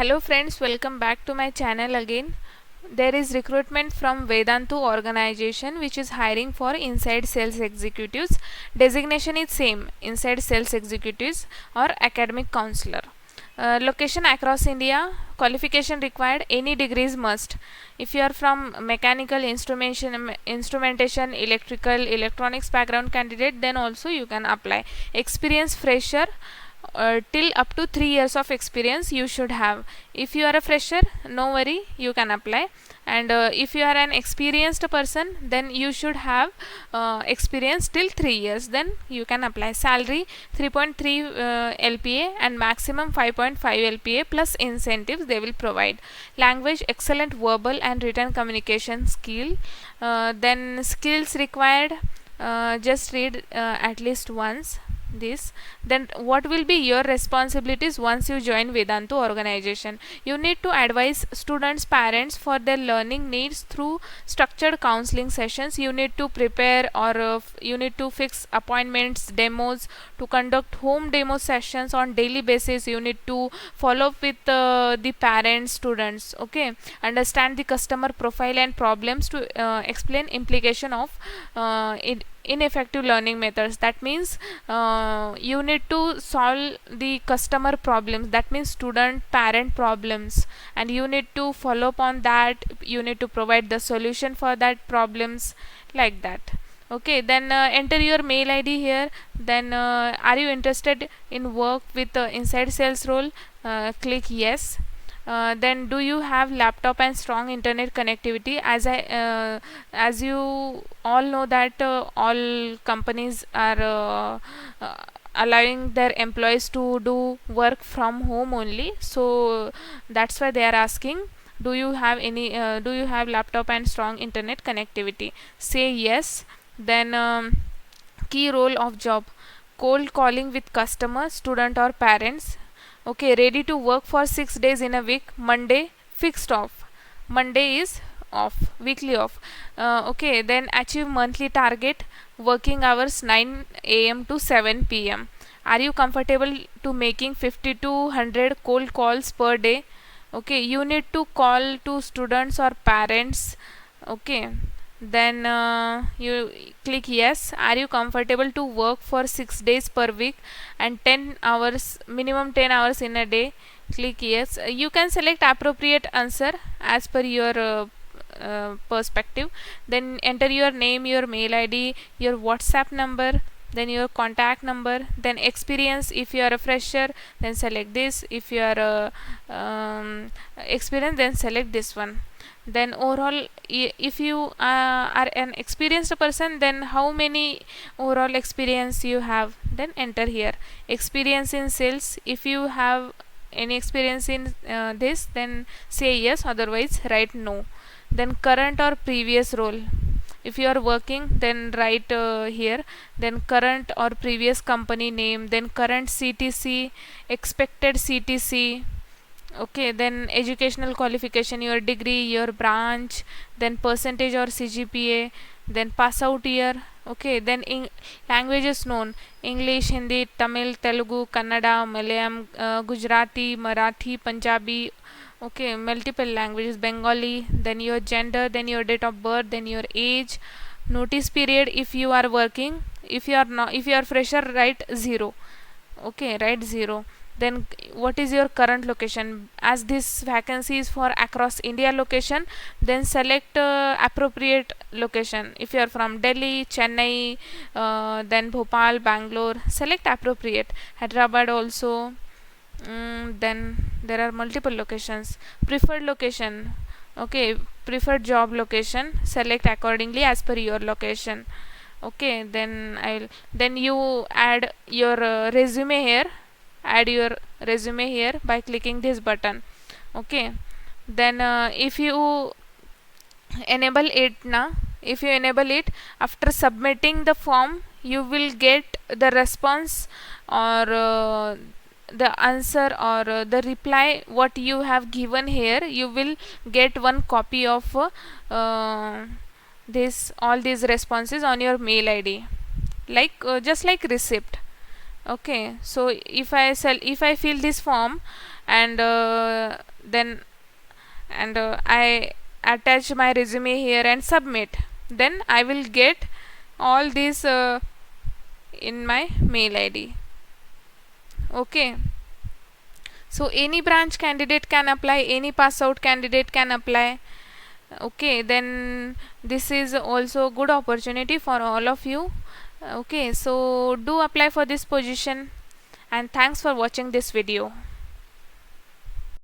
Hello friends, welcome back to my channel again. There is recruitment from Vedantu organization which is hiring for inside sales executives. Designation is same, inside sales executives or academic counselor. Location across India. Qualification required, any degrees must. If you are from mechanical instrumentation, electrical, electronics background candidate, then also you can apply. Experience fresher, till up to 3 years of experience you should have. If you are a fresher, no worry, you can apply. And if you are an experienced person, then you should have experience till 3 years, then you can apply. Salary 3.3 LPA and maximum 5.5 LPA plus incentives they will provide. Language, excellent verbal and written communication skill. Then skills required, just read at least once this. Then what will be your responsibilities once you join Vedantu organization? You need to advise students, parents for their learning needs through structured counseling sessions. You need to prepare or you need to fix appointments, demos, to conduct home demo sessions on daily basis. You need to follow up with the parents, students, okay, understand the customer profile and problems to explain implication of ineffective learning methods. That means you need to solve the customer problems, that means student parent problems, and you need to follow up on that. You need to provide the solution for that problems, like that. Okay, then enter your mail ID here. Then are you interested in work with inside sales role? Click yes. Then do you have laptop and strong internet connectivity? As you all know that all companies are allowing their employees to do work from home only, so that's why they are asking, do you have any do you have laptop and strong internet connectivity? Say yes. Then key role of job: cold calling with customers, student or parents. Okay, ready to work for 6 days in a week. Monday fixed off, Monday is off, weekly off. Okay, then achieve monthly target, working hours 9 a.m. to 7 p.m. Are you comfortable to making 50 to 100 cold calls per day? Okay, you need to call to students or parents. Okay, then you click yes. Are you comfortable to work for 6 days per week and 10 hours, minimum 10 hours in a day? Click yes. You can select appropriate answer as per your perspective. Then enter your name, your mail ID, your WhatsApp number, then your contact number. Then experience, if you are a fresher, then select this. If you are experienced, then select this one. Then overall, if you are an experienced person, then how many overall experience you have, then enter here. Experience in sales, if you have any experience in this, then say yes, otherwise write no. Then current or previous role, if you are working, then write here. Then current or previous company name, then current CTC, expected CTC. Okay, then educational qualification, your degree, your branch, then percentage or CGPA, then pass out year. Okay, then languages known: English, Hindi, Tamil, Telugu, Kannada, Malayalam, Gujarati, Marathi, Punjabi. Okay, multiple languages, Bengali. Then your gender, then your date of birth, then your age. Notice period, if you are working. If you are not, if you are fresher, write 0. Okay, write 0. Then what is your current location? As this vacancy is for across India location, then select appropriate location. If you are from Delhi, Chennai, then Bhopal, Bangalore, select appropriate. Hyderabad also. Then there are multiple locations. Preferred location, okay, preferred job location, select accordingly as per your location. Okay, then you add your resume here. Add your resume here by clicking this button. Okay, then if you enable it now, if you enable it, after submitting the form, you will get the response or the answer or the reply what you have given here. You will get one copy of this all these responses on your mail ID, like just like receipt. Okay, so if I fill this form and then and I attach my resume here and submit, then I will get all these in my mail ID. Okay, so any branch candidate can apply, any pass out candidate can apply. Okay, then this is also good opportunity for all of you. Okay, so do apply for this position, and thanks for watching this video.